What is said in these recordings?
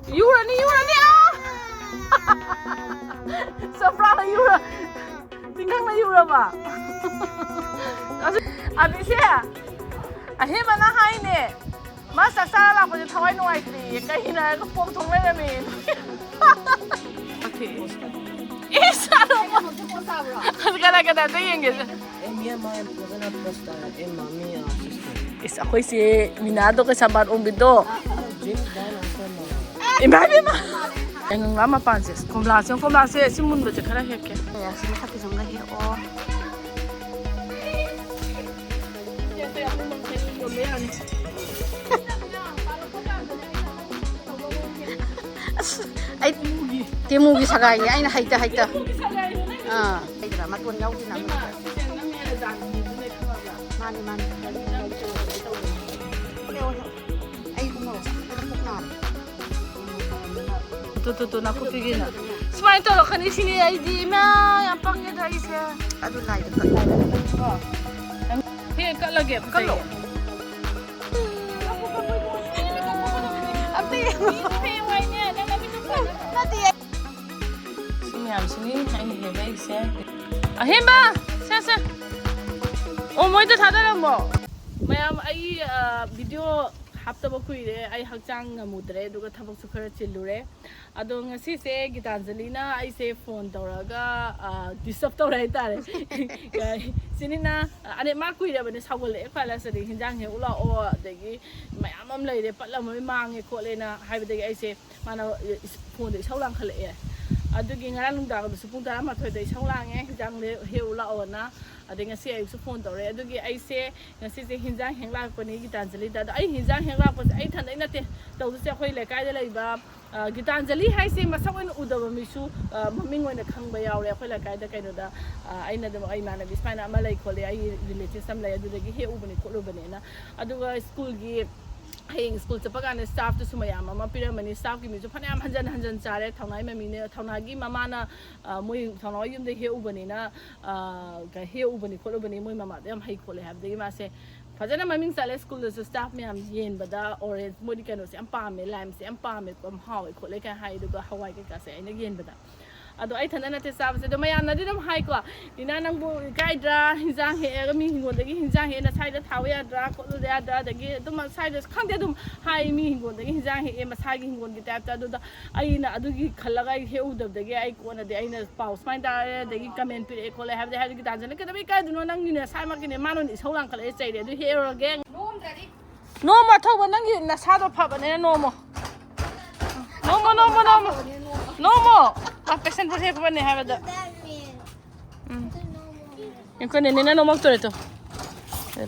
Yurani Surprise Yura. Tingnan na Yura ba? Kasi ate siya. Ahi man na hay ni. Mas sasara lang po yung taway nung IT. Kaya na kapong tungay namin. Okay. Isa ano po? Gana-gana. Ito yung gisa. Is ako'y si Minado kay Sabar Umbido. Imagine mo! Yang lama panses. Kumlase. Si mundo siya kara heke. Kaya sila kapisong lahi o. Ay, timugi sagay ay na hayta. Ah, ay dra matun yaw din namin. Mani. Ay kumo. Tutu na kupigin na. Smile to kani sini ay di ma yang pangnya dai siya. Aduh lai de. He ka lagi kalo. Ate. Sini ay hebe siya. Ahimba. Sa. Oh moy ta thada mo. Mayam ay video haptaba kuire ay hakchang ngamudre duga thabak su khara chillure ado ngasi se Gitanjali na ai se phone tawraga disturb tawrai tare sinina ane ma kuire bane sawale phala sari hinjang he ula o dagi mayam am leire patlam mangi khole na haibadagi ai se mana phone de saulang khale adugi ngarang lungda ga su pung tara ma thoi dai saulang hinjang le he ula o na ading ngasi ay su phone tawre adugi ai se ngasi se hinjang hengla ko ni Gitanjali da ai hinjang hengla ko ai than ai nate taw se khoi Leikai da leiba Gitanjali hai se masawen udaba misu maming oina khangba yaure khoi Leikai da kaino da aina da ai mana bispaina amalai khole ai relative sam lai adudagi he ubani kholo bane na aduga school gi Haying school chapagana staff to sumayama mapiramani staff ki mijo phane am hanjan chare thaunai mamine thaunagi mamana moi thaunai yum de he ubani na ga he ubani kholo bani moi mama de am hai khole have de ma se phajana maming sale school the staff me am yen bada orange modi kano se am pa me lime se am pa me kom haw khole ka hai du ga hawai ka se aina yen bada ado ai thana na te sab se do mayam na didam hai ko dina nang bu guide hinjang he ga mi hingon dagi hinjang he na side da thawe adra ko do da dagi dum side khang de dum hai mi hingon dagi hinjang he ma side hingon gi tap ta do da ai na adu gi khalaga he u dab dagi ai ko na de ai na pause main da dagi comment pi ko le have de gi tanjana ke da bi ka du no nang ni na sai ma ki ne ma no ni saulang khale chai de du he ro ge no ma thaw ba nang gi na sa do pha ba ne no mo patient put here for ne have the you can Neena no mak to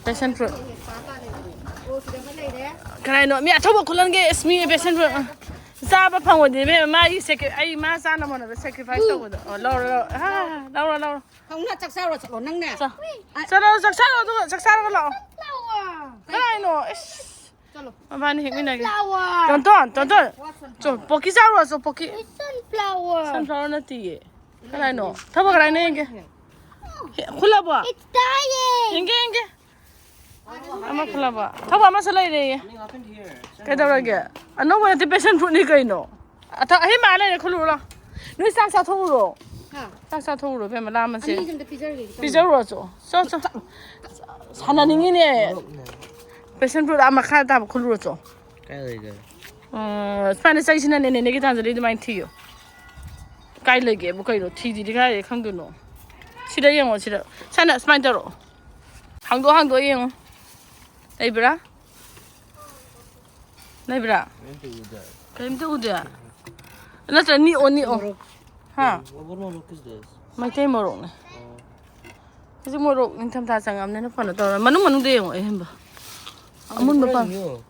patient fruit can I know me athobo khulan ge ismi patient fruit za ba phang wodi me ma yi sek ai ma sa na mo na sacrifice to wodi lo Thungna chak sao rồi chalo nang ne. sa lo lo can I know Chalo. Mabani hik mina ge tonton so poki sa ro so poki sunflower na ti can I know thabo kara ne ge khula ba It's dying. Inge. Ama khula ba. Thaba ama salai re. Kai da ge. Ano ba ti patient fruit ni kai no. Atha he ma le khulu lo. Ni sa sa thu ro. Ha. Sa thu ro be ma la ma se. Ani jam de pizza ge. Pizza ro so. Sana ni ne. Patient fruit ama kha da khulu ro so. Cái gì kìa? Spanish sai sin ne ne Gitanjali di mai thi yo. Kai le ge bu kai ro thi di kai khang du no. Sida yang o sida. Sana smile da ro. Hang do yang. Đây bra. Kaim tu udah. Nó là ni o. Ha. What more is this? Mai tay morok ne. Kasi morok ni tham tha sangam ne na phone to. Manung de yang em ba. Amun ba pa.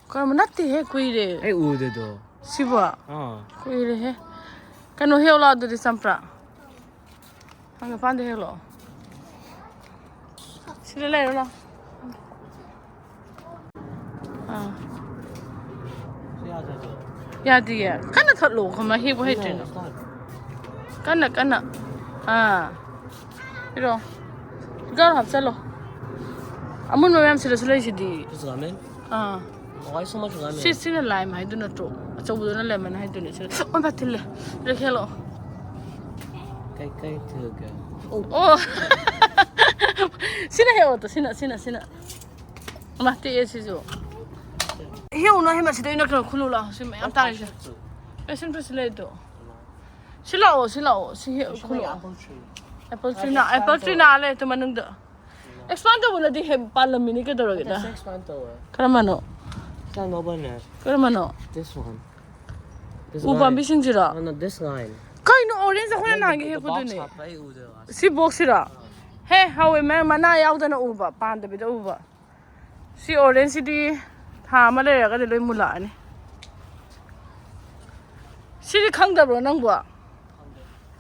Kar manati he kui re. Ai u de do. Siba. Kui re he. Kano he ola do di sampra. Hang pa de he lo. Sila le lo. Ya dia. Kana thot lo khama he bo he tin. Kana. Iro. Gar hap chalo. Amun ma mem sila sila si di. This ramen? Why so much ramen? Si na lime hai do na to. ꯑꯆꯧꯕꯗꯨꯅ ꯂꯦꯃꯟ ꯍꯥꯏꯗꯨꯅꯤ ꯁꯤꯗ ꯑꯣꯟ ꯐꯠ ꯊꯤꯜꯂꯦ ꯁꯤꯗ ꯈꯦꯜꯂꯛꯑꯣ Kai thugna. ꯑꯣ sina heoto sina ma te esizo heono hema sida ina kro khulula sim am tarisa pesin presleto silao si khulu apple tree na le to manungda expand to buladi he parliament ke doroge da Expand to. karamano Saan mo ba na? karamano This one. uba bising jira Oh, no, this line. kai no orange khona na ge he The ko box dune hop, right? Uda. si box sira he how we mana yaudana uba panda bida uba si orange city tha ma le ga de loi mula ani si khangdabro nang bo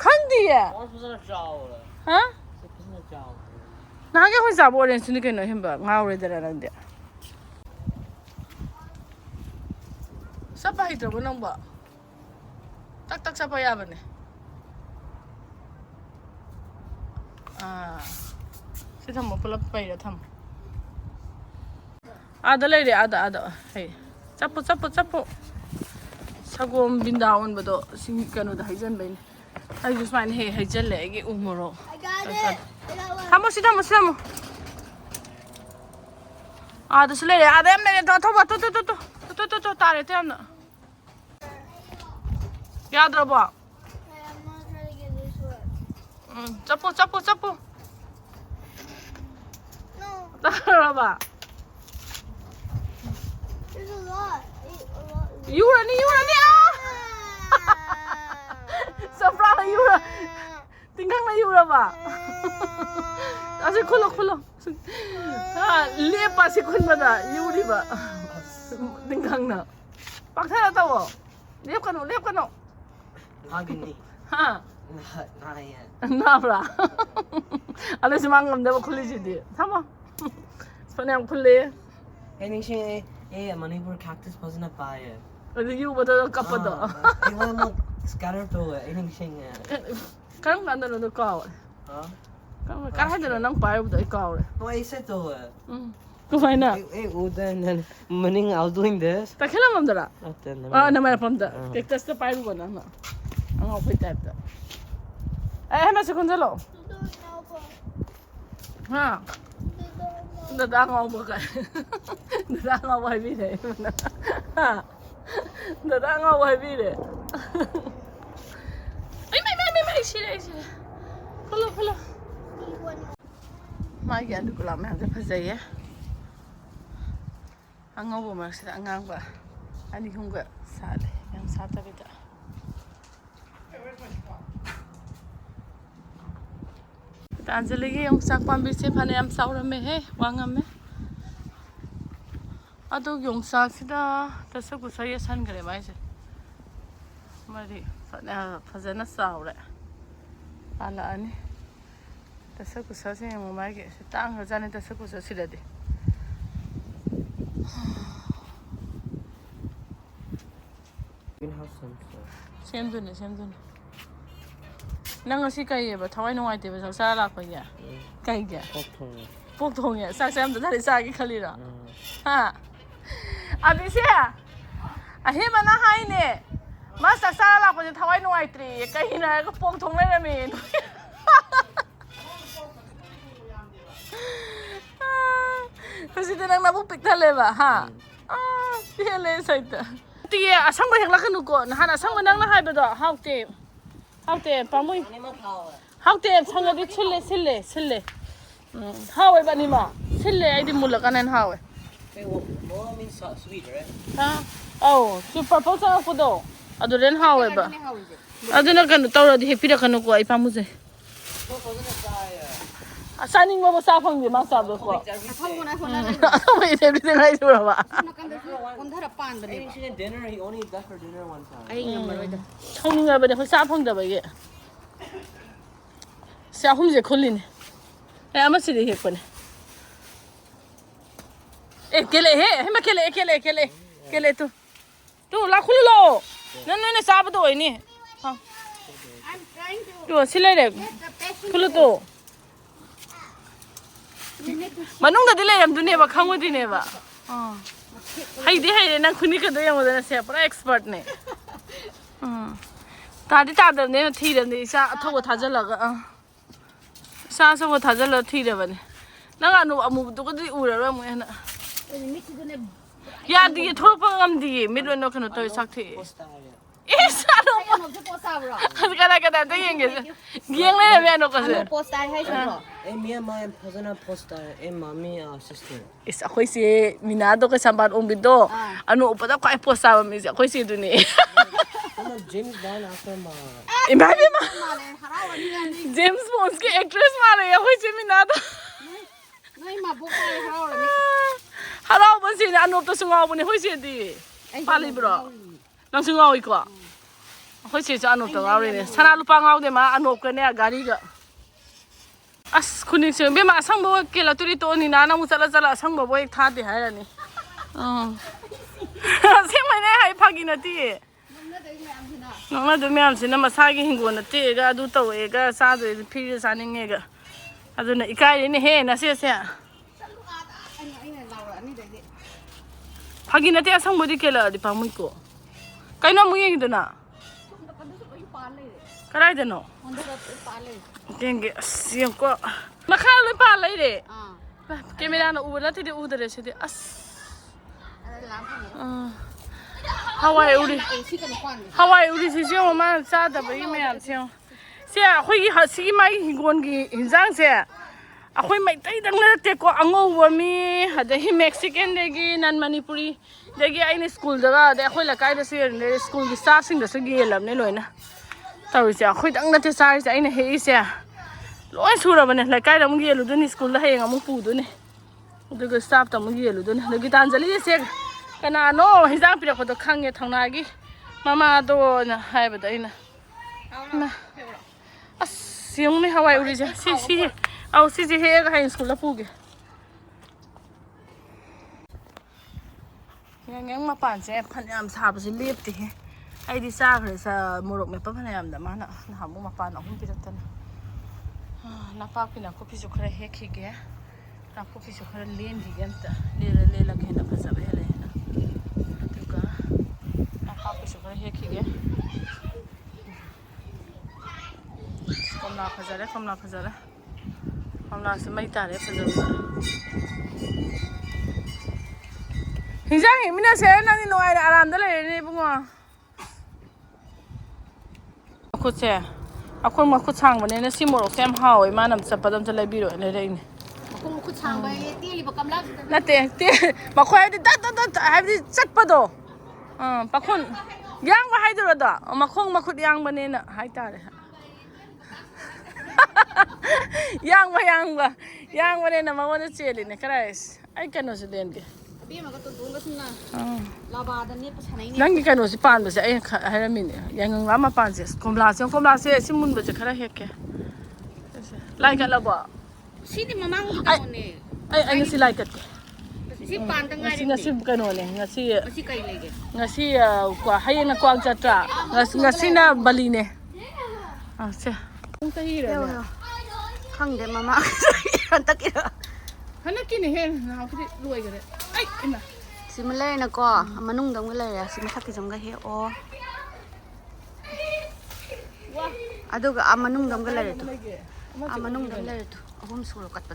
khangdi ya One was a jaw. ha It was a jaw. na ge hoi sa bo orange ni ke no himba ngawre dara nang de sapa hidro bo nang bo tak sapa ya bane si thamo pulap pai ra tham ada le re ada hey chapo sagom bindawan bado sing kanu da haijan bain ai just man hey haijan le ge umuro I got it. thamo ada sele re ada em ne to tare te amna yadra ba Hey, I'm not trying to get this one. chapo No, tara ba there's a lot. A lot. yura ni safra yura tinggang na yura ba asi khulo lepa si kun bada yuri ba tinggang na pakthara tawo lep kanu Agni. ha Not yet. na bra ala si mangam da khuli ji di thama sonang phule Anything she Manipur cactus wasn't a fire. adu yu bada kapado I want to scatter to it. Anything kan kan da no ka Huh? kan ha da nang pai bu da ka No, I said to it. ko fai na Hey, Uda, and then morning I was doing this. ta khela mam dara Not then. na mera pam da cactus ta pai bu na na ang au pai ta ta eh ma sekon jalo ha da da ngau ba ka da ngau ba bi de ha da ngau ba bi de ai mai shire follow mai ga du kula ma ga phasai ya angau ba ma sida angang ba ani hunga sale yang sata bita Anjali yung sakpan bisi phane am saura me he wanga me ado yung sak sida tasa ku sai san gare mai se mari phane phajana saura ala ani tasa ku sa se mo mai ge se tang ha jane tasa ku sa sida de Greenhouse sensor. sem dun nang asi kai ba thawai no ai te ba sa la pa ya kai ya pok thong ya sa sam da thari sa ki khali ra ha abi se a he mana hai ne ma sa la pa thawai no ai tri kai na ko pok thong le na me kasi nang nabuk pik thale ba ha hele saita ti asang ba hekla kanu ko na hana asang nang na hai ba do haute pamui haute sanga di sille hawe ba ni ma sille ai di mula kanan hawe Hey, more means sweet, right? ha oh super posa ko do adu ren hawe ba adu na kanu tawra di hepira kanu ko ai pamu je asaning mo sa phang di ma sa do ko wait everything I do ba Anything in dinner, he only eat that for dinner one time. Không ngờ bây giờ sa phang da ba ge sa hum je khulin ai ama si de he ko ne kele he ma kele tu la khulu lo na sa ba do ni ha I'm trying to tu silai de get the passion. khulu tu manung da dile yam dunia ba khangwa di ne ba Hey, nang khuni ka do yang modana se pura expert ne. Tadi tada ne thi de ne sa atho tha jala ga. Sa so tha jala thi de bane. Nang anu amu du ko di ura ra mo hena. Ya di thor pa ngam di mid no khano to sak thi. Yes, ano po. Kala ka da yeng ge. Gieng le me ano ka se. Post ai hai so. Me and my cousin post mommy sister. Is ako'y si Minado ka sambat umbido. Ano upada ko ay posta mi si ako'y si duni. James Bond after my. Imagine ma. James Bond ki actress mare ako'y si Minado. Nai ma bu kai hao ra ni. Haraw ba si ano to sungaw ni hoy si di. Pali bro. Nang sungaw ko. Ako'y si ano to ngaw ni. Sana lupa ngaw de ma ano ka ne gari ga. As kuning sing be ma sang bo ke la turi to ni na na mu sala sang bo ek tha de hai ra ni. Sing mai ne hai phagi na ti. Nong na do me am sin na ma sa gi hingo na ti ga du to e ga sa do phi sa ning e ga. Adu na ikai ni he na se se. Phagi na ti sang bo di ke la di pa mu ko. Kai no mu yeng do na. Karai de no. Dengue, assim, ko. Makalo pa lai de. Camera na ubala ti de udare se de as. Hawaii uri si siyo ma sa da ba yime am siyo. Se akhoi ha si mai hingon gi hinjang se. Akhoi mai tai dang na te ko ango wa mi ha da hi Mexican de gi nan Manipuri de gi ai ni school da de akhoi la kai da se school gi staff sing da se gi lam ne loina. Tao sẽ khuyết đắng đất sai sẽ này hay sẽ lỗi xu rồi này lại cái đống kia luôn đi school là hay ngắm mông phụ này được cái staff đống kia luôn được cái tan giải sẽ cái nào nó hay giang bị được khang nghe thằng này mama đó nè hay vậy đấy nè xiong này Hawaii uri chứ xí hay cái hay school là phụ cái nghe Mapao sẽ phần em xả vào liếp thì ai đi xa rồi sa morok me pa phane am da mana na hamu Mapao na hum piratan na pa pina ko pisu khare he khi ge na ko pisu khare len di gam ta le la ke na phasa be le na tu ka na pa pisu khare he khi ge komla phazare komla se mai ta re phazare hinjang mina se na ni noi aram da le ni bunga khut se akhon ma khut chang bane na simoro sem hawi manam chapadam chalai biro le re ni Akhon khut chang ba ti li ba kamla na te ma khoi da ha di chat pado pakhon yang ba hai do da ma khong ma khut yang bane na hai ta re yang bane na ma wona cheli ne krais ai kano se den ge bi ma ka to dung ga sunna la ba da ne pa sanai ne nang gi kano se pan ba se ai hai ra min yang ngam ma pan se komla se simun ba se khara hek ke lai ka la ba si ni mamang ki ka ne ai ngasi lai kat ke si pan ta ngai ngasi kano ne ngasi si kai lege ngasi kwa hai na kwang chatra ngasi na bali ne se tung ta hi ra khang de mama han ta ki hana ki ne he na ki loi ga ai ina si ma le na ko manung dang le ya si ma thak ki jong ga he o aduga amanung dang ga le to amanung dang le to ahum sur kat pa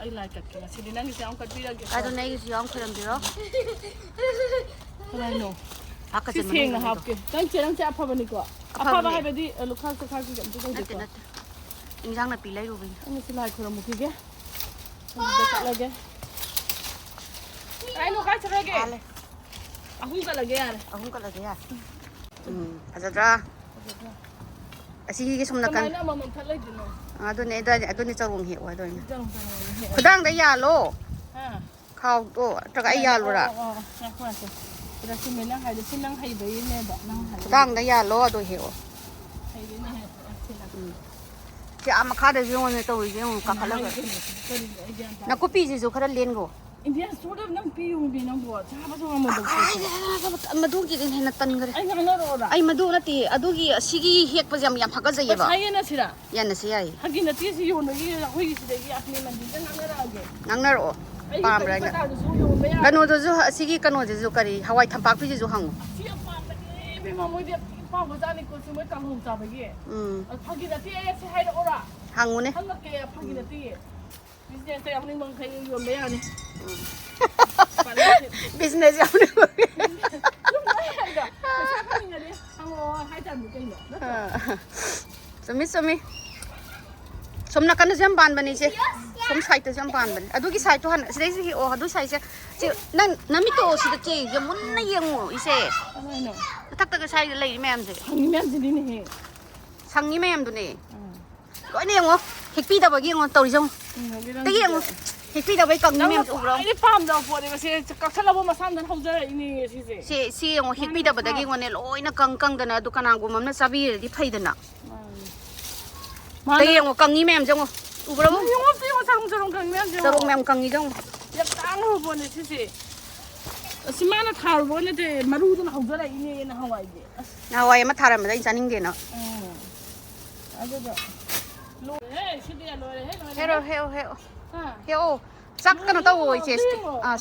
ai lai kat ke si dinang si ang kat bi ra ge ai do nei si yong khram biro ai no aka si se sing na hap ke nang cherang cha apha bani ko apha ba hai ba di lukha ko kha ki jam tu ko nat injang na pilai ro bi ani si lai khura mu ki ge ani de lage ai no ka chara ge ahum ka lage ya azadra asi gi sum na kan na ma man thalai dino adu ne charung he wa do ni jang khudang da ya lo ha khaw to ta ga ya lo ra na kwa se ra si me na hai de sin nang hai bai ne ba nang hai khudang da ya lo do he o hai de ne ti ama kha da jong ne to wi jong ka khala na ko pi ji zo khara len go India sort of nang pi yung bi nang bo cha ba so ma do madu gi den hena tan gare ai ngana ro ra ai madu na ti adu gi sigi hek pa jam yam haga jai ba sai na sira ya na si ai hagi na ti si yo no yi hoi si de gi apni man din nang ra ge nang na ro ꯄꯥꯝꯕ꯭ꯔꯥ ꯑꯩꯅ ꯀꯩꯅꯣꯗꯨꯁꯨ ꯑꯁꯤꯒꯤ ꯀꯩꯅꯣꯁꯤꯁꯨ ꯀꯔꯤ ꯍꯋꯥꯏ ꯊꯝꯄꯥꯛꯄꯤꯁꯤꯁꯨ ꯍꯪꯉꯨ ꯃꯣꯏꯗꯤ ꯄꯥꯝꯕꯖꯥꯠꯅꯤ ꯀꯣ ꯃꯣꯏ ꯀꯥꯡꯍꯧ ꯆꯥꯕꯒꯤ ꯐꯥꯒꯤ ꯅꯠꯇꯦ ꯑꯩꯁꯦ ꯍꯥꯏꯔꯛꯑꯣꯔꯥ ꯍꯪꯉꯨꯅꯦ ꯍꯪꯉꯛꯀꯦ ꯐꯥꯒꯤ ꯅꯠꯇꯦ ꯕꯤꯖꯤꯅꯦꯁꯇ ꯌꯥꯎꯅꯤꯡꯕ ꯃꯈꯩ ꯌꯣꯟꯕ ꯌꯥꯅꯤ ꯕꯤꯖꯤꯅꯦꯁ ꯌꯥꯎꯅꯤꯡꯕ ꯄꯩꯁꯥ ꯐꯪꯅꯤꯡꯉꯗꯤ ꯍꯪꯉꯛꯑꯣ ꯍꯥꯏꯇꯥꯔꯅꯤ ꯀꯩꯅꯣ ꯆꯨꯝꯃꯤ ꯆꯨꯝꯃꯤ ꯁꯣꯝ ꯅꯥꯀꯟꯗꯁꯨ ꯌꯥꯝ ꯄꯥꯟꯕꯅꯤ ꯏꯆꯦ ꯁꯣꯝ ꯁꯥꯏꯗꯇꯁꯨ ꯌꯥꯝ ꯄꯥꯟꯕꯅꯤ ꯑꯗꯨꯒꯤ ꯁꯥꯏꯗꯇꯣ ꯍꯥꯟꯅ ꯁꯤꯗꯩꯁꯤ ꯍꯦꯛꯑꯣ ꯑꯗꯨ ꯁꯥꯏꯗꯁꯦ ꯅꯪ ꯅꯃꯤꯠꯇꯣ ꯁꯤꯗ ꯆꯦ ꯃꯨꯟꯅ ꯌꯦꯡꯉꯣ ꯏꯆꯦ ꯃꯊꯛꯇꯒ ꯁꯥꯏꯗ ꯂꯩꯔꯤ ꯃꯌꯥꯝꯁꯦ ꯍꯪꯉꯤ ꯃꯌꯥꯝꯁꯤꯗꯤꯅꯦꯍꯦ ꯁꯪꯉꯤ ꯃꯌꯥꯝꯗꯨꯅꯦ ꯂꯣꯏꯅ ꯌꯦꯡꯉꯣ ꯍꯦꯛꯄꯤꯗꯕꯒꯤ ꯌꯦꯡꯉꯣ ꯇꯧꯔꯤꯁꯦ ꯇꯒꯤ ꯌꯦꯡꯉꯣ ꯍꯦꯛꯄꯤꯗꯕꯩ ꯀꯪꯉꯤ ꯃꯌꯥꯝꯁꯦ ꯎꯕ꯭ꯔꯣ ꯑꯩꯗꯤ ꯄꯥꯝꯗꯕ ꯄꯣꯠꯅꯦꯕ ꯁꯤ ꯀꯛꯊꯠꯂꯕ ꯃꯁꯥꯝꯗꯅ ꯍꯧꯖꯔꯛꯏꯅꯦ ꯁꯤꯁꯦ ꯁꯤ ꯌꯦꯡꯉꯣ ꯍꯦꯛꯄꯤꯗꯕꯗꯒꯤ ꯌꯦꯡꯉꯣꯅꯦ ꯂꯣꯏꯅ ꯀꯪꯗꯅ ꯑꯗꯨ ꯀꯅꯥꯒꯨꯝꯕ ꯑꯃꯅ ꯆꯥꯕꯤꯔꯗꯤ ꯐꯩꯗꯅ ꯇꯒꯤ ꯌꯦꯡꯉꯣ ꯀꯪꯉꯤ ꯃꯌꯥꯝꯁꯦ ꯌꯦꯡꯉꯣ ꯎꯕ꯭ꯔꯣ ꯌꯦꯡꯉꯣ ꯆꯔꯣꯡ ꯀꯪꯉꯤ ꯃꯌꯥꯝꯁꯦ ꯆꯔꯣꯡ ꯃꯌꯥꯝ ꯀꯪꯉꯤꯗꯣ ꯌꯥꯝ ꯇꯥꯡꯉꯕ ꯄꯣꯠꯅꯦ ꯁꯤꯁꯦ ꯑꯁꯤ ꯃꯥꯅ ꯊꯥꯔꯨꯕ ꯅꯠꯇꯦ ꯃꯔꯨꯗꯨꯅ ꯍꯧꯖꯔꯛꯏꯅꯦꯅ ꯍꯋꯥꯏꯗꯤ ꯑꯁ ꯅꯍꯥꯟꯋꯥꯏ ꯑꯃ ꯊꯥꯔꯝꯕꯗ ꯑꯩ ꯆꯥꯅꯤꯡꯗꯦꯅ ꯑꯗꯨꯒ ꯂꯣꯏꯔꯦꯍꯦ ꯁꯤꯗꯤ ꯂꯣꯏꯔꯦꯍꯦ ꯍꯦꯛꯑꯣ ꯍꯦꯛꯑꯣ ꯆꯥꯛ ꯀꯩꯅꯣ ꯇꯧꯋꯣ ꯏꯆꯦ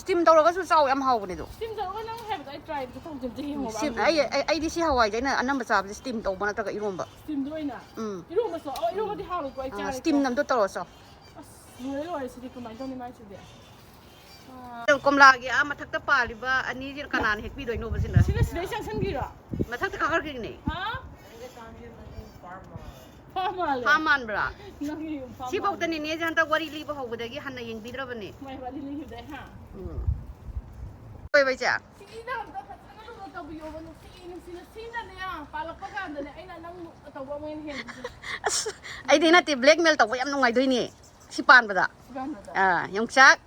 ꯁ꯭ꯇꯤꯝ ꯇꯧꯔꯒꯁꯨ ꯆꯥꯎ ꯌꯥꯝ ꯍꯥꯎꯕꯅꯦ ꯑꯗꯣ ꯁ꯭ꯇꯤꯝ ꯇꯧꯔꯒ ꯅꯪ ꯍꯥꯏꯕꯗꯣ ꯑꯩ ꯇ꯭ꯔꯥꯏ ꯇꯧꯖꯗ꯭ꯔꯤ ꯌꯦꯡꯉꯣꯕ ꯑꯩꯗꯤ ꯁꯤ ꯍꯋꯥꯏꯁꯦ ꯑꯩꯅ ꯑꯅꯝꯕ ꯆꯥꯕꯁꯦ ꯁ꯭ꯇꯤꯝ ꯇꯧꯕ ꯅꯠꯇ꯭ꯔꯒ ꯏꯔꯣꯝꯕ ꯁ꯭ꯇꯤꯝꯗ ꯑꯣꯏꯅ ꯏꯔꯣꯝꯕꯁꯨ ꯏꯔꯣꯝꯕꯗꯤ ꯍꯥꯎꯋꯤꯀꯣ ꯑꯩ ꯆꯥꯔꯦꯀꯣ ꯁ꯭ꯇꯤꯝ ꯑꯝꯇ ꯇꯧꯔ ꯆꯥꯎ ꯑꯁ ꯂꯣꯏꯔꯦ ꯁꯤꯗꯤ ꯀꯃꯥꯏꯅ ꯇꯧꯅꯤ ꯃꯥꯏꯁꯤꯗꯤ ꯀꯣꯝꯂꯥꯒꯤ ꯃꯊꯛꯇ ꯄꯥꯜꯂꯤꯕ ꯑꯅꯤꯁꯤꯅ ꯀꯅꯥꯅ ꯍꯦꯛꯄꯤꯗꯣꯏꯅꯣꯕ ꯁꯤꯅ ꯁꯤꯗꯩ ꯆꯪꯁꯟꯈꯤꯔꯣ ꯃꯊꯛꯇ ꯀꯥꯈꯠꯈꯤꯅꯦ ꯐꯥꯝ ꯃꯥꯟꯕ꯭ꯔꯥ ꯐꯥꯝ ꯁꯤꯐꯥꯎꯗ ꯅꯦꯅꯦꯁꯦ ꯍꯟꯗꯛ ꯋꯥꯔꯤ ꯂꯤꯕ ꯍꯧꯕꯗꯒꯤ ꯍꯟꯅ ꯌꯦꯡꯕꯤꯗ꯭ꯔꯕꯅꯦ ꯃꯥꯏ ꯋꯥꯔꯤ ꯂꯤꯈꯤꯕꯗꯩ ꯍꯣꯏ ꯏꯆꯦ ꯁꯤꯅ ꯑꯝꯇ ꯐꯖꯅ ꯂꯨꯅ ꯇꯧꯕꯤꯌꯣꯕ ꯅꯨꯡꯁꯤꯅ ꯁꯤꯅꯅꯦ ꯄꯥꯜꯂꯛꯄ ꯀꯥꯟꯗꯅꯦ ꯑꯩꯅ ꯅꯪ ꯇꯧꯕ ꯑꯃ ꯍꯦꯟꯕꯁꯦ ꯑꯁ ꯑꯩꯗꯤ ꯅꯠꯇꯦ ꯕ꯭ꯂꯦꯛꯃꯦꯜ ꯇꯧꯕ ꯌꯥꯝ ꯅꯨꯡꯉꯥꯏꯗꯣꯏꯅꯦ ꯁꯤ ꯄꯥꯟꯕꯗ ꯌꯣꯡꯆꯥꯛ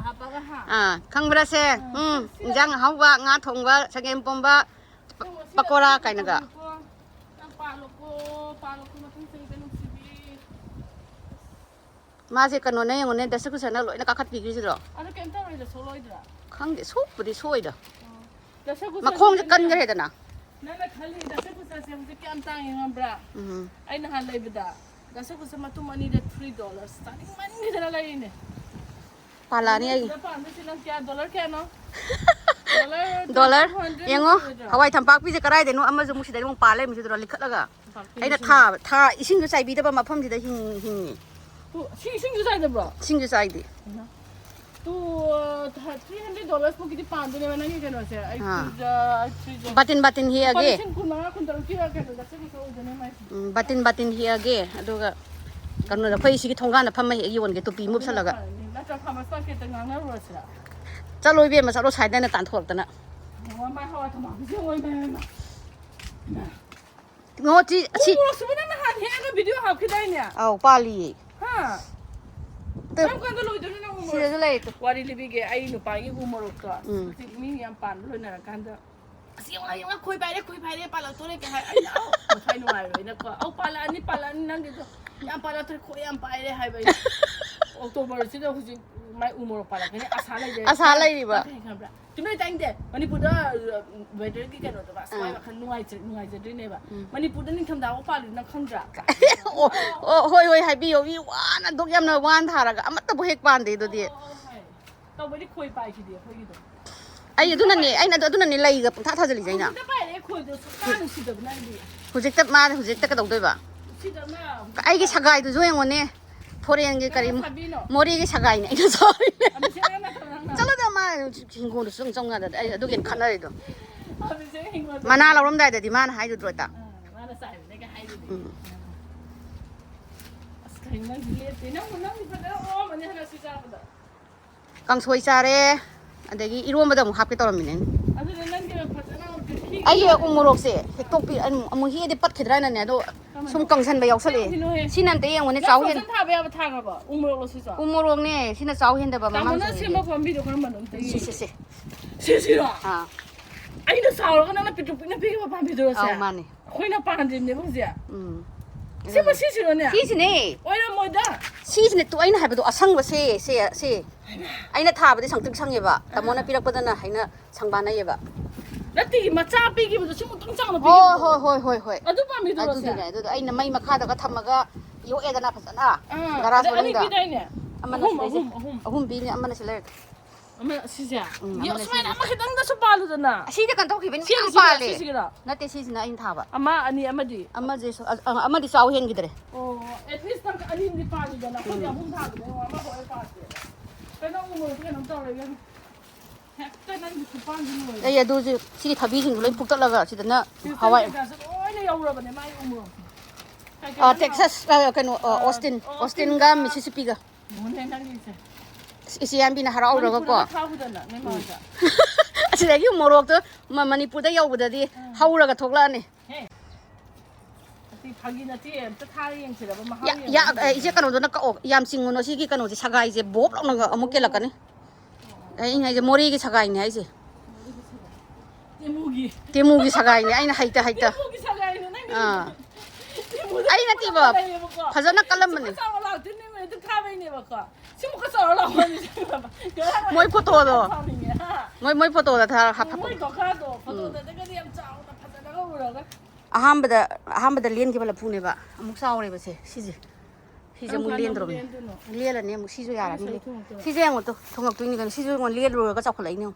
ꯍꯥꯞꯄꯒ ꯈꯪꯕ꯭ꯔꯥꯁꯦ ꯏꯟꯖꯥꯡ ꯑꯍꯥꯎꯕ ꯉꯥ ꯊꯣꯡꯕ ꯆꯒꯦꯝ ꯄꯣꯝꯕ ꯄꯀꯣꯔꯥ ꯀꯥꯏꯅꯒ ꯄꯥꯜꯂꯛꯄ ꯃꯊꯪ ꯆꯍꯤꯗ ꯅꯨꯡꯁꯤꯕꯤ ꯃꯥꯁꯦ ꯀꯩꯅꯣꯅ ꯌꯦꯡꯉꯣꯅꯦ ꯗꯁꯀꯨꯁꯅ ꯂꯣꯏꯅ ꯀꯥꯈꯠꯄꯤꯈ꯭ꯔꯤꯁꯤꯔꯣ ꯑꯗꯨ ꯀꯩꯝ ꯇꯧꯔꯣꯏꯗ ꯁꯣꯛꯂꯣꯏꯗ꯭ꯔꯥ ꯈꯪꯗꯦ ꯁꯣꯛꯄꯨꯗꯤ ꯁꯣꯏꯗ ꯗꯁꯀꯨꯁ ꯃꯈꯣꯡꯁꯦ ꯀꯟꯈ꯭ꯔꯦꯗꯅ ꯅꯪꯅ ꯈꯜꯂꯤ ꯗꯁꯀꯨꯁꯁꯦ ꯍꯧꯖꯤꯛ ꯀꯌꯥꯝ ꯇꯥꯡꯉꯤ ꯈꯪꯕ꯭ꯔꯥ ꯑꯩ ꯅꯍꯥꯟ ꯂꯩꯕꯗ ꯗꯁꯀꯨꯁ ꯃꯇꯨꯝ ꯑꯅꯤꯗ $3 ꯆꯥꯅꯤꯡꯃꯟꯈꯤꯗꯅ ꯂꯩꯔꯤꯅꯦ ꯄꯥꯜꯂꯛꯑꯅꯤ ꯑꯩ ꯁꯤꯗ ꯄꯥꯟꯕꯁꯤꯅ $1 ꯀꯌꯥꯅꯣ ꯗꯣꯂꯔ ꯌꯦꯡꯉꯣ ꯍꯋꯥꯏ ꯊꯝꯄꯥꯛꯄꯤꯁꯦ ꯀꯗꯥꯏꯗꯅꯣ ꯑꯃꯁꯨ ꯑꯃꯨꯛ ꯁꯤꯗꯩ ꯑꯃꯨꯛ ꯄꯥꯜ ꯂꯩꯔꯝꯃꯤꯁꯤꯗ꯭ꯔꯣ ꯂꯤꯈꯠꯂꯒ ꯑꯩꯅ ꯊꯥ ꯏꯁꯤꯡꯁꯨ ꯆꯥꯏꯕꯤꯗꯕ ꯃꯐꯝꯁꯤꯗ ꯍꯤꯡꯉꯤ ꯁꯤ 이승주 사이드브로 이승주 사이드 또 $300 포기디 반도네 만나게 되노세 바틴 히어게 바틴 히어게 아두가 그러나 거기 시기 통과나 판매 이원게 또 비무 살라가 나저 파마 스타켓 강나로스라 잘로 이베 마사로 사이드에 단토었다나 엄마 하와 도마 비용을 뭐지 치 수분은 한 해가 비디오 하고 기다리냐 아우 빨리 하 잠깐도 로이드는 뭐 시대도 레이트 와리 리비게 아이 누파이 우모로도 미 양반 로나 간다 siang koi pai pala tore ke hai na thai no ai na ko au pala ni nang ge yang pala tore ko yang pai re hai bai october si da huji mai umor pala ke asa lai ri ba tumai tang de manipur da weather ki kano da ba sai ba khan nuai je ne ba manipur da ning tham da pala na khangdra hoi hai bi yo wi wana dok yam na wan thara ga amata bo hek pan de do di to bai koi pai ki de hoi do ai adunane leiga pungtha thajali jaina hujikta ma hujikta ka dodoi ba ai gi sagai du joyeng one foreign gi kari mori gi sagai ne ina sorry chalo da ma hingo du sung sung ga da ai adu gen khanari do mana lawram dai da di man hai du drota mana sai ne ga hai du askai na gi le te na ni pada o mane hala si ja ba kangsoi chare adagi iromba da mu hapke toramine adu nan ge phajana ai ye umorok se hektopi amu hi de pat khidra na ne do sum kangsan ba yausale sinan te yeng one chaw hen tha ba ba tha ga ba umorok lo si sa umorok ne sina chaw hen da ba mama na sima fambi do kan manon te si ra ai na saw ga na pitu na pi ba fambi do sa mane khoi na pan din ne bo sia sima si ro ne si ne oi na moi da si ne tu aina ha ba do asang ba se aina tha ba de sang tik sang ye ba tamona pirak ba da na haina sang ba na ye ba nati macha pi gi bu simu tung chang na pi hoi adu pa mi do sa adu aina mai makha da ka thamaga yo e da na phasana garage ani bonda ki dai ne Amana ahum bini amana sila. Ama sisya. Yo sumana ama kitang da supalo dana. Sida kan tau kibin Sisi pale. sira. Nate sisi na in thaba. Ama ani amadi. Amma je amma di saw hen gidre. Oh, at least tang ani ni pani dana. Ko ya hum thaba dana ama ko ai paate. Pero mo ke nam taw re yan. Hekta nan di supan di mo. Ya do je si thabi jing loi puk tak laga sidana hawai. Oi ne yaw ra bane mai umo. Texas kano Austin ga Mississippi ga. Mo ne nang ni se. Isi yan bina harau raga ko. Thawudana ne ma ja. Asidagi morok to Manipur da yaubudadi hauraga thoklani. Hey. Ati phagi na ti ta thari yang sira ba ma Ya ise kano do na ka yam singuno sigi kano je sagai je bob lok na amuk ke lakani. Ai ngai je mori gi sagai ni ai je. Temugi sagai ni ai na haita. Temugi sagai ni nang. Ai na ti ba phajana kalam ni. Moi photo do. Moi photo da tha ha. Ahambada lien ki bala phune ba. Amuk saure ba se sije. Sije mu lien dro. Liela ne mu sijo yara ni. Sije ang to thongak tuini kan sijo ngon liel ro ga chakholai ni.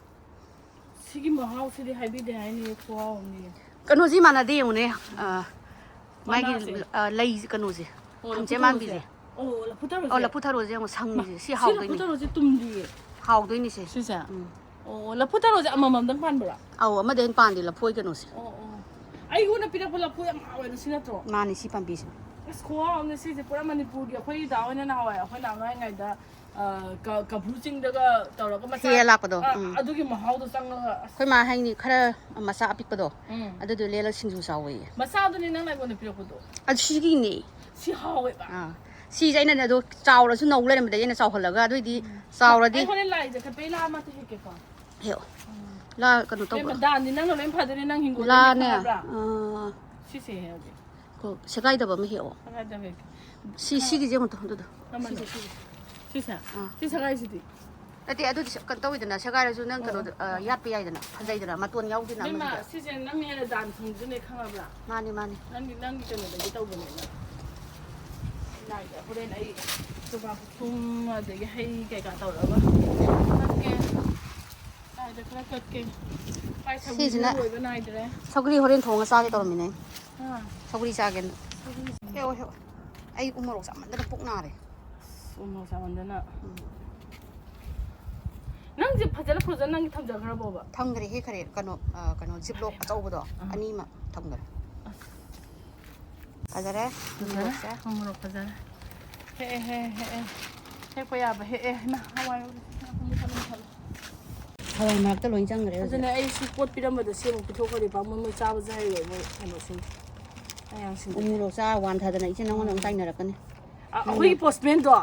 Sigi ma house di habi de ai ni ko ni. Kano ji mana de une mai gi lai kano ji. Amche man bi je. Oh, la putaro je mo sang ji si haw doi ni. Putaro je tumdi. Haw doi ni se. Si sa. Oh, la putaro je amam dang pan bra. Aw ama den pan di la phoi kano se. Oh. Ai una pira pala poi am hawa na sinatro. Mani si pambi se. Es ko am ne si pura manipur di khoi da ona na hawa khoi na ngai da ka bhuching daga tawra ka masa he la pa do. Adu gi mahau do sang Khoi ma hai ni khara masa apik pa do. Adu do lela singju sawi. masa do ni nang lai bona pira ko do. Adu si gi ni. Si hawe ba. Si jaina na do chaw su nau le ma de na chaw halaga do di chaw ra di. Ai khoi lai je ka pe la ma te ke ko. He. La kanu to ba. Da ni nang lo lem phadri nang hingo la ne. Si he he. Ko sekai da ba mi he o. Sagai da be. Si gi je mo to do. Si sa. Si sagai si di. Ati adu kan to idana sekai ra su nang kanu yat pi ai dana phajai dana maton yaw di na ma. Ma si je nang he dan thung ju ne khanga bra. Mani. Nang kanu da gi taw bane na. Lai da puren ai to ba thum de gi hai kai ka taw ra ba. Okay. Ai da kra kat ke. Pai sa bu loi ba nai de. Sogri horen thonga sa ge tormi ne. Sogri sa gen. He o. Ai umorok sa man da puk na re. Umorok sa man da na. Nang je phajala phojana nang tham ja khara bo ba. Thangre he khare kano ziplock achau bo do ani ma thangre. Ajare sa umorok phajara. He. He ko ya ba he na hawai hawai mak ta loin chang re. Ajane ai si pot piram ba da se mo pitho khari ba mo cha ba jai re mo ano sin. Ai ang sin. Umuro sa wan tha da na iche nang nang tai na rakani. Akoi postman do.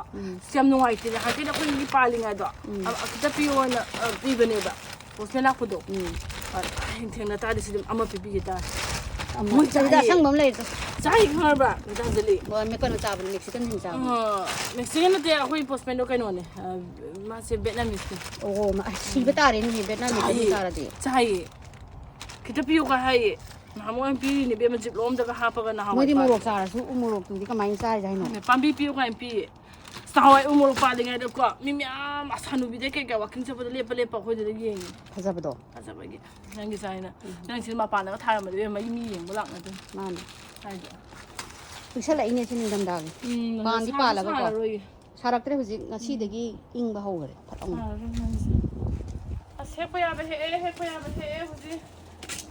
Siam nungai ti ha ti na ko ni palinga do. Akita piyo na ibene ba. Postman ak do. Ai theng na ta di sim ama pipi ta. Mo chai da sang bam lai. Chai khar ba da dali. Bo me kono cha ba Mexican din cha. Mexican na te akoi postman do kai no ne. Ma se Vietnamese. Oh ma si beta re ni Vietnamese ni ta ra de. Chai. Kita piyo ka hai. Mo ang pi ni be ma jip lom da ka ha pa na ha. Mo di murok sa ra su umurok tu di ka mai sa ja no. Pambi piyo ka pi. Sawai umurok pa dinga de ko. Mi am asanu bi de ke ka waking sa pa le pa ko de yeng. Phaja ba do. Phaja ba gi. Nang gi sai na. Nang sin ma pa na ka thai ma de ma mi yeng bulak na de. Man. Sai da. Pusala ine sin dam da. Pan di pa la ba ko. Sarak tre huji ngasi de gi ing ba ho gare. Phatong. Ase ko ya ba he huji.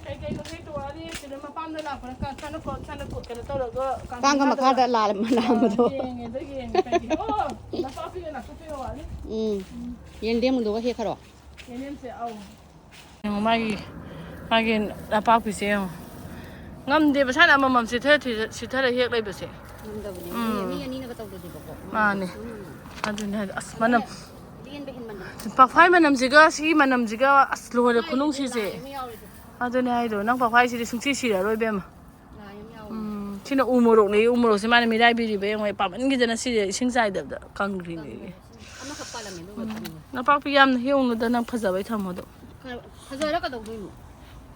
Kai ko he to ari sin ma pam da la ka kana ko ka to ro go. Kang ka ma kha da la ma na ma do. Yeng de yeng kai. Oh, na pa pi na su pi wa ni. Yen dem do he kharo. Yen se au. Magi na pa pi se. Ngam de ba sa na mam si the hek lai ba se. Ngam da buni. Mi ani na ka taw de ko. Ma ni. Adu ne as manam. Lien be hin man. Pa phai manam jiga si manam jiga as lo de khunung si se. Adu ne ai do nang pa phai si sung si ra roi be ma. China umorok se mane mi dai bi ri be ngai pa man gi jana si sing sai da kang ri ni. Ama ka pa la me do ka. Na pa pi yam heung da nang phaja bai tham do. Phaja ra ka do doi mu.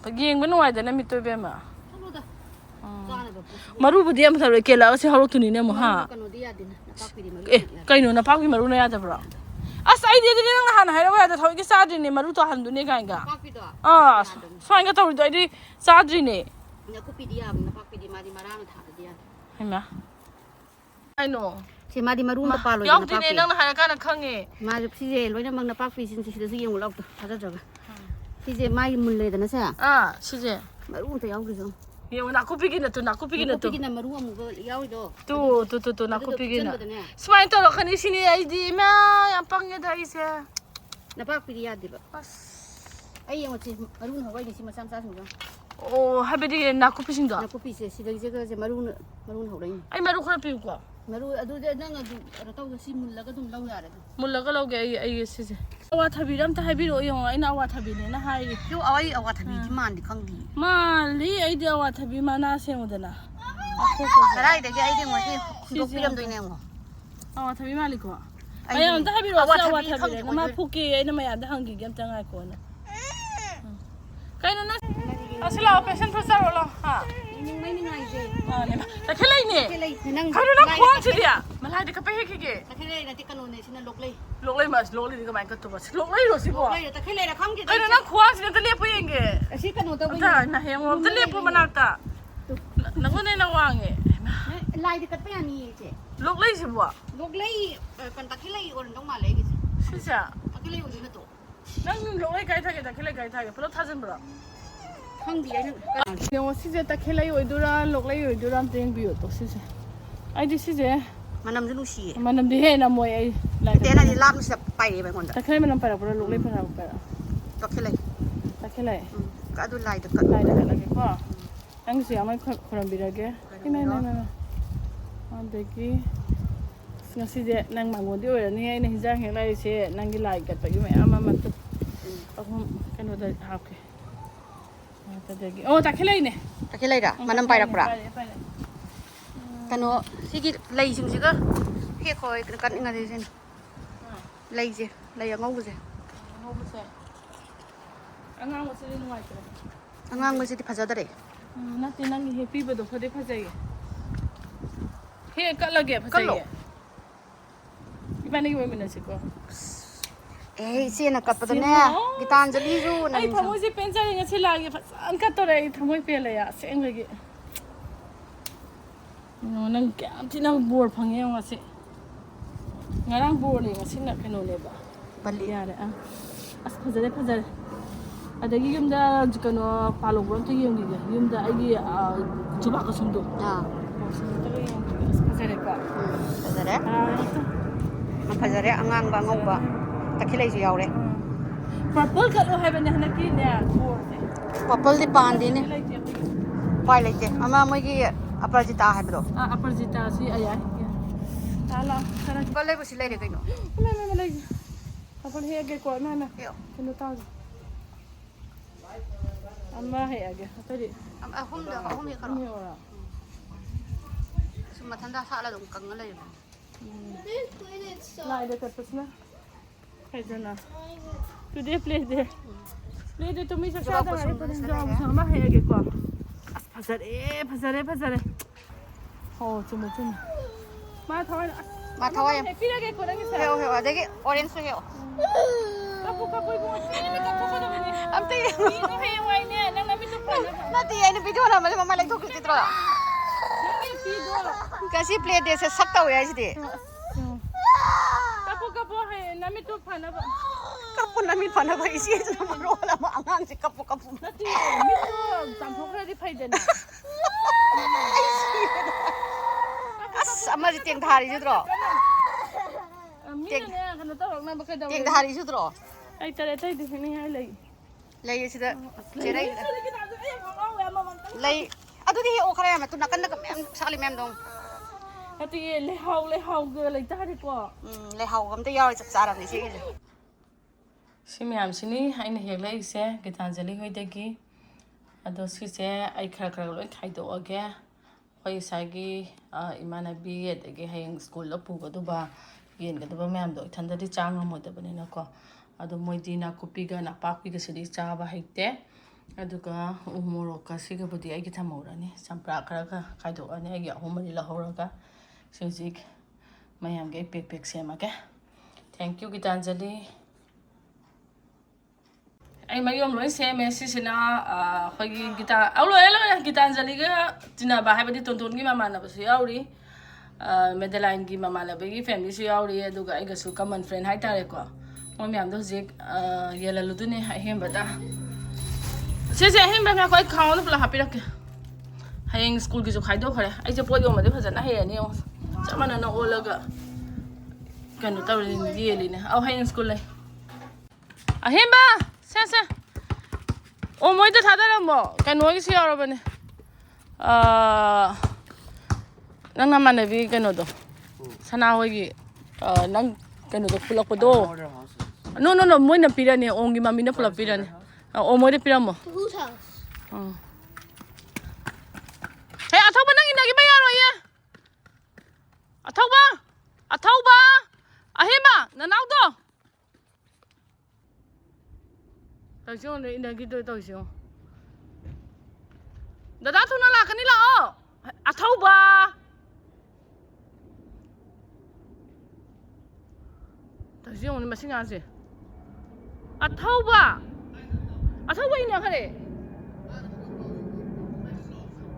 Pa gieng ba nuai da na mi to be ma. ꯃꯔꯨꯕꯨꯗꯤ ꯑꯃ ꯊꯔꯣꯏ ꯀꯦꯜꯂꯛꯑꯒ ꯁꯤ ꯍꯧꯔꯛꯇꯨꯅꯤꯅꯦ ꯑꯃꯨꯛ ꯍꯥ ꯀꯩꯅꯣ ꯅꯄꯥꯛꯄꯤ ꯃꯔꯨꯅ ꯌꯥꯗꯕ꯭ꯔꯣ ꯑꯁ ꯑꯩꯗꯤ ꯑꯗꯨꯗꯤ ꯅꯪꯅ ꯍꯥꯟꯅ ꯍꯥꯏꯔꯛꯑꯣ ꯌꯥꯗ ꯊꯧꯒꯤ ꯆꯥꯗ꯭ꯔꯤꯅꯦ ꯃꯔꯨ ꯇꯥꯍꯟꯗꯨꯅꯦ ꯀꯥꯏꯅꯒ ꯁꯨꯃꯥꯏꯅ ꯇꯧꯔꯤꯗꯣ ꯑꯩꯗꯤ ꯆꯥꯗ꯭ꯔꯤꯅꯦ ꯅꯥꯀꯨꯞꯄꯤꯗꯤ ꯌꯥꯕ ꯅꯄꯥꯛꯄꯤꯗꯤ ꯃꯥꯗꯤ ꯃꯔꯥꯡ ꯊꯥꯗꯗꯤ ꯌꯥꯗꯦ ꯍꯩꯃꯥ ꯀꯩꯅꯣ ꯁꯤ ꯃꯥꯗꯤ ꯃꯔꯨ ꯑꯝꯇ ꯄꯥꯜꯂꯣꯏꯗ ꯌꯥꯎꯗꯦꯅꯦ ꯅꯪꯅ ꯍꯥꯏꯔꯀꯥꯟꯗ ꯈꯪꯉꯦ ꯃꯥꯁꯦ ꯁꯤꯁꯦ ꯂꯣꯏꯅꯃꯛ ꯅꯄꯥꯛꯄꯤꯁꯤꯡꯁꯦ ꯁꯤꯗꯁꯨ ꯌꯦꯡꯉꯨ ꯂꯥꯎꯗꯣ ꯊꯥꯖꯗ꯭ꯔꯒ ꯁꯤꯁꯦ ꯃꯥꯒꯤ ꯃꯨꯜꯂꯦꯗꯅ ꯁꯦ ꯁꯤꯁꯦ ꯃꯔꯨ ꯑꯝꯇ ꯌꯥꯎꯗ꯭ꯔꯤꯁꯨ ꯌꯦꯡꯉꯣ ꯅꯥꯀꯨꯞꯄꯤꯒꯤ ꯅꯠꯇꯨ ꯅꯥꯀꯨꯞꯄꯤꯒꯤꯅ ꯃꯔꯨ ꯑꯃꯨꯛ ꯌꯥꯎꯔꯤꯗꯣ ꯇꯨ ꯅꯥꯀꯨꯞꯄꯤꯒꯤꯅ ꯁꯨꯃꯥꯏꯅ ꯇꯧꯔꯛꯀꯅꯤ ꯁꯤꯅꯤ ꯑꯩꯗꯤ ꯏꯃꯥ ꯌꯥꯝ ꯄꯪꯉꯦꯗ ꯑꯩꯁꯦ ꯅꯄꯥꯛꯄꯤꯗꯤ ꯌꯥꯗꯦꯕ ꯑꯁ ꯑꯩ ꯌꯦꯡꯉꯣ ꯃꯔꯨꯅ ꯍꯧꯔꯛꯏꯅꯦ ꯁꯤ ꯃꯆꯥ ꯃꯆꯥꯁꯤꯡꯗꯣ ꯑꯣ ꯍꯥꯏꯕꯗꯤ ꯅꯥꯀꯨꯞꯄꯤꯁꯤꯡꯗꯣ ꯅꯥꯀꯨꯞꯄꯤꯁꯦ ꯁꯤꯗꯩꯁꯦ ꯃꯔꯨꯅ ꯍꯧꯔꯛꯏꯅꯦ ꯑꯩ ꯃꯔꯨ ꯈꯔ ꯄꯤꯌꯨꯀꯣ ꯃꯔꯨ ꯑꯗꯨꯗꯤ ꯅꯪ ꯑꯗꯨ ꯀꯩꯅꯣ ꯇꯧꯗ ꯁꯤ ꯃꯨꯜꯂꯒ ꯑꯗꯨꯝ ꯂꯧ ꯌꯥꯔꯦ ꯑꯗꯨꯝ ꯃꯨꯜꯂꯒ ꯂꯧꯒꯦ ꯑꯩꯒꯤ ꯁꯤꯁꯦ ꯑꯋꯥꯊꯕꯤꯔ ꯑꯝꯇ ꯍꯥꯏꯕꯤꯔꯛꯑꯣ ꯌꯦꯡꯉꯣ ꯑꯩꯅ ꯑꯋꯥꯊꯕꯤꯅꯦꯅ ꯍꯥꯏꯔꯤ ꯑꯩ ꯑꯋꯥꯊꯕꯤꯗꯤ ꯃꯥꯟꯗꯤ ꯈꯪꯗꯦ ꯃꯥꯜꯂꯤ ꯑꯩꯗꯤ ꯑꯋꯥꯊꯕꯤ ꯃꯅꯥ ꯁꯦꯝꯉꯨꯗꯅ ꯀꯗꯥꯏꯗꯒꯤ ꯑꯩꯗꯤ ꯉꯁꯤ ꯍꯨꯟꯗꯣꯛꯄꯤꯔꯝꯗꯣꯏꯅꯦ ꯌꯦꯡꯉꯣ ꯑꯋꯥꯊꯕꯤ ꯃꯥꯜꯂꯤꯀꯣ ꯃꯌꯥꯝ ꯑꯝꯇ ꯍꯥꯏꯕꯤꯔꯛꯑꯣ ꯁꯤ ꯑꯋꯥꯊꯕꯤꯔꯅ ꯃꯥ ꯐꯨꯛꯀꯦ ꯑꯩꯅ ꯃꯌꯥꯝꯗ ꯍꯪꯈꯤꯒꯦ ꯑꯝꯇ ꯉꯥꯏꯈꯣꯅ ꯀꯩꯅꯣ ꯅꯪ ꯑꯁꯤ ꯂꯥꯛꯑꯣ ꯄꯦꯁꯦꯟ ꯐ꯭ꯔꯨꯠ ꯆꯥꯔꯣ ꯂꯥꯛꯑꯣ ꯍꯥ ꯇꯈꯦꯜꯂꯩꯅꯦ ꯀꯩꯅꯣ ꯅꯪ ꯈ꯭ꯋꯥꯡꯁꯤꯗꯤ ꯃꯂꯥꯏꯗꯤ ꯀꯞꯄ ꯍꯦꯛꯈꯤꯒꯦ ꯇꯈꯦꯜꯂꯩ ꯅꯠꯇꯦ ꯀꯩꯅꯣꯅꯦ ꯁꯤꯅ ꯂꯣꯛꯂꯩ ꯂꯣꯛꯂꯩꯗꯤ ꯀꯃꯥꯏꯅ ꯀꯠꯇꯨꯕ ꯂꯣꯛꯂꯩꯔꯣ ꯁꯤꯕꯣ ꯇꯈꯦꯜꯂꯩꯔ ꯈꯪꯗꯦ ꯀꯩꯅꯣ ꯅꯪ ꯈ꯭ꯋꯥꯡꯁꯤꯗ ꯑꯝꯇ ꯂꯦꯞꯄꯨ ꯌꯦꯡꯒꯦ ꯑꯁꯤ ꯀꯩꯅꯣ ꯇꯧꯕ ꯍꯌꯦꯡ ꯑꯝꯇ ꯂꯦꯞꯄꯨ ꯃꯅꯥꯛꯇ ꯅꯪꯉꯣꯟꯗ ꯍꯦꯟꯅ ꯋꯥꯡꯉꯦ ꯂꯥꯏꯗꯤ ꯀꯠꯄ ꯌꯥꯅꯤꯌꯦ ꯏꯆꯦ ꯂꯣꯛꯂꯩꯁꯤꯕꯣ ꯂꯣꯛꯂꯩ ꯇꯈꯦꯜꯂꯩ ꯑꯣꯏꯔꯝꯗꯧ ꯃꯥꯜꯂꯦ ꯑꯩꯒꯤꯁꯦ ꯁꯤꯁꯦ ꯇꯈꯦꯜꯂꯩ ꯑꯣꯏꯗꯣꯏ ꯅꯠꯇ꯭ꯔꯣ ꯅꯪ ꯂꯣꯛꯂꯩ ꯀꯥꯏ ꯊꯥꯒꯦ ꯇꯈꯦꯜꯂꯩ ꯀꯥꯏ ꯊꯥꯒꯦ ꯄꯨꯂꯞ ꯊꯥꯖꯤꯟꯕ꯭ꯔꯣ ꯈꯪꯗꯦ ꯑꯩꯅ ꯌꯦꯡꯉꯣ ꯁꯤꯁꯦ ꯇꯈꯦꯜꯂꯩ ꯑꯣꯏꯗꯣꯏꯔꯥ ꯂꯣꯛꯂꯩ ꯑꯣꯏꯗꯣꯏꯔꯥ ꯑꯝꯇ ꯌꯦꯡꯕꯤꯌꯣ ꯁꯤꯁꯦ ꯑꯩꯗꯤ ꯁꯤꯁꯦ ꯃꯅꯝꯁꯨ ꯅꯨꯡꯁꯤꯌꯦ ꯃꯅꯝꯗꯤ ꯍꯦꯟꯅ ꯃꯣꯏ ꯑꯩ ꯅꯠꯇꯦ ꯂꯥꯞꯅꯁꯤꯗ ꯄꯥꯏꯔꯛꯑꯦꯕ ꯑꯩꯉꯣꯟꯗ ꯇꯈꯦꯜꯂꯩ ꯃꯅꯝ ꯄꯥꯏꯔꯛꯄ꯭ꯔꯥ ꯂꯣꯛꯂꯩ ꯃꯅꯝ ꯇꯈꯦꯜꯂꯩ ꯇꯈꯦꯜꯂꯩ ꯑꯗꯨ ꯂꯥꯏꯗ ꯀꯠꯂꯒꯦꯀꯣ ꯅꯪꯁꯨ ꯌꯥꯝ ꯈꯣꯏꯔꯝꯕꯤꯔꯒꯦ ꯏꯃꯥ ꯑꯗꯒꯤ ꯉꯁꯤꯁꯦ ꯅꯪ ꯃꯥꯡꯒꯣꯟꯗꯤ ꯑꯣꯏꯔꯅꯤ ꯑꯩꯅ ꯍꯤꯟꯖꯥꯡ ꯍꯦꯛꯂꯛꯏꯁꯦ ꯅꯪꯒꯤ ꯂꯥꯏ ꯀꯠꯄꯒꯤ ꯃꯌꯥꯝ ꯑꯃ ꯑꯍꯨꯝ ꯀꯩꯅꯣꯗ ꯍꯥꯞꯀꯦ ꯑꯗꯒꯤ ꯇꯈꯦꯜꯂꯩꯅꯦ ꯇꯈꯦꯜꯂꯩꯔ ꯃꯅꯝ ꯄꯥꯏꯔꯛꯄ꯭ꯔꯥ ꯄꯥꯏꯔꯛꯑꯦ ꯀꯩꯅꯣ ꯁꯤꯒꯤ ꯂꯩꯁꯤꯡꯁꯤꯒ ꯍꯦꯛꯈꯣ ꯀꯠꯅꯤꯡꯉꯗꯤ ꯁꯤꯅ ꯂꯩꯁꯦ ꯂꯩ ꯑꯉꯧꯕꯁꯦ ꯑꯉꯥꯡꯕꯁꯤꯗꯤ ꯅꯨꯡꯉꯥꯏꯇ꯭ꯔꯦ ꯑꯉꯥꯡꯕꯁꯤꯗꯤ ꯐꯖꯗꯔꯦ ꯅꯠꯇꯦ ꯅꯪꯒꯤ ꯍꯦꯛꯄꯤꯕꯗꯣ ꯐꯖꯩꯌꯦ ꯀꯠꯂꯒꯦ ꯐꯖꯩꯌꯦ ꯏꯕꯥꯅꯤꯒꯤ ꯑꯣꯏꯃꯤꯟꯅꯁꯤꯀꯣ ꯏꯆꯦꯅ ꯀꯠꯄꯗꯅꯦ ꯒꯤꯇꯥꯟꯖꯂꯤꯁꯨ ꯑꯩ ꯊꯃꯣꯏꯁꯦ ꯄꯦꯟꯖꯔꯦ ꯉꯁꯤ ꯂꯥꯛꯑꯒꯦ ꯐꯖꯅ ꯀꯠꯇꯣꯔꯦ ꯑꯩ ꯊꯃꯣꯏ ꯄꯦꯜꯂꯦ ꯑꯁꯦꯡꯕꯒꯤ ꯅꯪ ꯀꯌꯥꯝ ꯊꯤꯅ ꯕꯣꯔ ꯐꯪꯉꯦ ꯌꯦꯡꯉꯣ ꯉꯁꯤ ꯉꯔꯥꯡ ꯕꯣꯔꯅꯦ ꯉꯁꯤꯅ ꯀꯩꯅꯣꯅꯦꯕ ꯌꯥꯔꯦ ꯑꯁ ꯐꯖꯔꯦ ꯑꯗꯒꯤ ꯌꯨꯝꯗ ꯀꯩꯅꯣ ꯄꯥꯜꯍꯧꯕ꯭ꯔꯥ ꯑꯝꯇ ꯌꯦꯡꯈꯤꯒꯦ ꯌꯨꯝꯗ ꯑꯩꯒꯤ ꯖꯨꯕꯥ ꯀꯁꯨꯝꯗꯣ ꯐꯖꯔꯦꯀꯣ ꯐꯖꯔꯦ ꯑꯉꯥꯡꯕ ꯑꯉꯧꯕ ꯇꯈꯦꯜꯂꯩꯁꯨ ꯌꯥꯎꯔꯦ ꯄꯔꯄꯜ ꯀꯠꯂꯣ ꯍꯥꯏꯕꯅꯦ ꯍꯟꯗꯛꯀꯤꯅꯦ ꯕꯣꯔꯁꯦ ꯄꯔꯄꯜꯗꯤ ꯄꯥꯟꯗꯦꯅꯦ ꯎꯄꯥꯏ ꯂꯩꯇꯦ ꯑꯃ ꯃꯣꯏꯒꯤ ꯑꯄꯔꯖꯤꯇꯥ ꯍꯥꯏꯕꯗꯣ ꯑꯄꯔꯖꯤꯇꯥꯁꯤ ꯌꯥꯏ ꯄꯔꯄꯜ ꯂꯩꯕꯁꯤ ꯂꯩꯔꯦ ꯀꯩꯅꯣ ꯄꯔꯄꯜ ꯍꯦꯛꯑꯒꯦꯀꯣ ꯀꯩꯅꯣ ꯇꯧꯔꯦ ꯑꯃ ꯍꯦꯛꯑꯒꯦ ꯑꯇꯩꯗꯤ ꯑꯍꯨꯝ ꯍꯦꯛꯈ꯭ꯔꯣ ꯁꯨꯝ ꯃꯊꯟꯇ ꯁꯥꯠꯂ ꯑꯗꯨꯝ ꯀꯪꯉ ꯂꯩꯔꯦ ꯂꯥꯏꯗ ꯀꯠꯄꯁꯤꯅ ꯐꯩꯗꯅ ꯄ꯭ꯂꯦꯗꯦ ꯇꯨꯃꯤ ꯆꯥꯛ ꯆꯥꯗꯉꯥꯏ ꯑꯃ ꯍꯦꯛꯑꯒꯦꯀꯣ ꯑꯁ ꯐꯖꯔꯦ ꯆꯨꯝꯃꯦ ꯃꯥ ꯊꯋꯥꯏ ꯊꯋꯥꯏ ꯍꯦꯛꯄꯤꯔꯒꯦꯀꯣ ꯅꯪꯒꯤꯁꯦ ꯍꯦꯛꯑꯣ ꯑꯗꯒꯤ ꯑꯣꯔꯦꯟꯖꯁꯨ ꯍꯦꯛꯑꯣ ꯀꯞꯄꯨ ꯏꯕꯨꯡꯉꯣ ꯊꯤꯅ ꯀꯞꯊꯣꯛꯀꯗꯕꯅꯤ ꯑꯝꯇ ꯌꯦꯡꯉꯣ ꯃꯤꯗꯣ ꯍꯌꯦꯡꯋꯥꯏꯅꯦ ꯅꯪ ꯅꯃꯤꯠꯇꯣ ꯐꯅꯕ ꯅꯠꯇꯦ ꯑꯩꯅ ꯚꯤꯗꯤꯑꯣ ꯅꯝꯕꯁꯦ ꯃꯃꯥꯏ ꯂꯩꯊꯣꯛꯈꯤꯗ꯭ꯔꯣ ꯅꯪꯒꯤ ꯐꯤꯗꯣ ꯉꯁꯤ ꯄ꯭ꯂꯦ ꯗꯦꯠꯁꯦ ꯁꯛ ꯇꯧꯋꯦ ꯍꯥꯏꯁꯤꯗꯤ ꯀꯞꯄꯨ ꯍꯌꯦꯡ ꯅꯃꯤꯠꯇꯣ ꯐꯅꯕ ꯀꯞꯄꯨ ꯅꯃꯤꯠ ꯐꯅꯕ ꯏꯆꯦꯁꯤꯅ ꯃꯔꯣꯜ ꯑꯃ ꯑꯉꯥꯡꯁꯦ ꯀꯞꯄꯨ ꯅꯠꯇꯦ ꯃꯤꯠꯇꯣ ꯆꯥꯝꯊꯣꯛꯈ꯭ꯔꯗꯤ ꯐꯩꯗꯅ ꯑꯁ ꯑꯃꯁꯦ ꯇꯦꯡꯊꯥꯔꯤꯁꯤꯗ꯭ꯔꯣ ꯃꯤꯅꯅꯦ ꯀꯩꯅꯣ ꯇꯧꯔꯛꯅꯕ ꯀꯩꯗꯧꯔꯦ ꯇꯦꯡꯊꯥꯔꯤꯁꯤꯗ꯭ꯔꯣ ꯑꯇꯩꯗꯤ ꯍꯦꯛꯅꯤꯡꯉꯥꯏ ꯂꯩ ꯂꯩ ꯑꯁꯤꯗ ꯆꯦꯔꯩ ꯂꯩ ꯑꯗꯨꯗꯤ ꯍꯦꯛꯑꯣ ꯈꯔ ꯌꯥꯝꯅ ꯅꯥꯀꯟꯗꯒ ꯃꯌꯥꯝ ꯁꯥꯠꯂꯤ ꯃꯌꯥꯝꯗꯣ ꯅꯠꯇꯦ ꯂꯩꯍꯥꯎꯒ ꯂꯩꯇꯥꯔꯗꯤꯀꯣ ꯂꯩꯍꯥꯎꯒ ꯑꯝꯇ ꯌꯥꯎꯔ ꯆꯞ ꯆꯥꯔꯕꯅꯤ ꯁꯤꯒꯤꯁꯦ ꯁꯤ ꯃꯌꯥꯝꯁꯤꯅꯤ ꯑꯩꯅ ꯍꯦꯛꯂꯛꯏꯁꯦ ꯒꯤꯇꯥꯟꯖꯂꯤ ꯍꯣꯏꯗꯒꯤ ꯑꯗꯣ ꯁꯤꯁꯦ ꯑꯩ ꯈꯔ ꯂꯣꯏ ꯈꯥꯏꯗꯣꯛꯑꯒꯦ ꯑꯩꯈꯣꯏ ꯉꯁꯥꯏꯒꯤ ꯏꯃꯥꯟꯅꯕꯤ ꯑꯗꯒꯤ ꯍꯌꯦꯡ ꯁ꯭ꯀꯨꯜꯗ ꯄꯨꯒꯗꯕ ꯌꯦꯟꯒꯗꯕ ꯃꯌꯥꯝꯗꯣ ꯏꯊꯟꯗꯗꯤ ꯆꯥ ꯉꯝꯃꯣꯏꯗꯕꯅꯤꯅꯀꯣ ꯑꯗꯣ ꯃꯣꯏꯗꯤ ꯅꯥꯀꯨꯞꯄꯤꯒ ꯅꯥꯄꯥꯛꯄꯤꯒꯁꯤꯗꯤ ꯆꯥꯕ ꯍꯩꯇꯦ aduga umoroka siga budi ai ki thamorani champra khara khaido ani ai ahumari la horaga sujik mayam ge pek sema ke thank you Gitanjali ai mayom loi seme sisina khogi gita aulo ela Gitanjali ga tina ba habadi tonton gi mama na basu yauri Madeline gi mama la bagi family su yauri aduga ai ga su common friend hai tare ko mom yam do jik yela ludune hem bata se hem ba ko khaw na pla happy rak hayeng school gi jo khai do khare ai je pod yo ma de phajana he ani chamana na olaga kanu tawri ni yeli ne au hayeng school lai hem ba se o moi da thadara mo kanu gi si yaro bane nang namane bi kanu do sana hogi nang kanu do pulak podo no moi na pirani ongi mami na pulak pirani o moi de piramo Whose house? hey athauba nang inagi ba yaro ye athauba ahima nanau do tawjo ne inagi do tawjo dada thuna la kani la o athauba tawjo ne masinga se athauba ina khare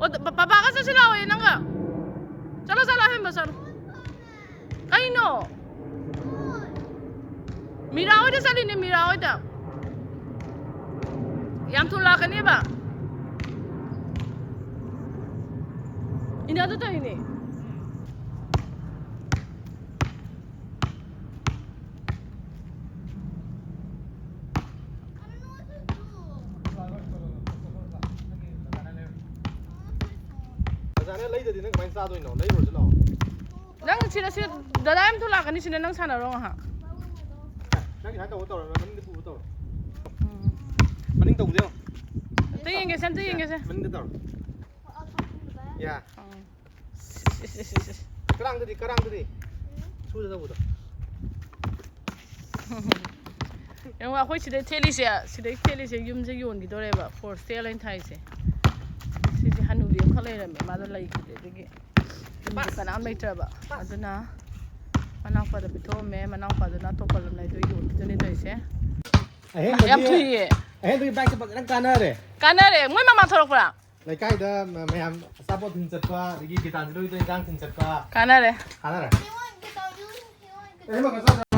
o papa ka sa sila o nanga chalo hem basar kaino mira o da sali ne mira o da yam thula kani ba ina to ini nang sila dada em thula kani sina nang sana rong ha nang ha tàu tàu mình đi phụ tàu mình tàu điêu tuyên cái sen mình đi tàu ya kerang tadi sudah tahu tuh yang wa khoi sida theli se yum je yon gi dore ba for sale in thai se si hanu bi khale ra me ma do lai ki de gi ba kana mai tra ba aduna manang pa da bito me manang pa da na to palam nai do yon gi ne doi se yam thui ye tuh baik cepat nang kanare moi mama thorok pra Leikai dah mayam support hincet pa, lagi kita anjur itu yang hincet pa. kanare Kanar. He won't get on you. He won't get Eh, makasih.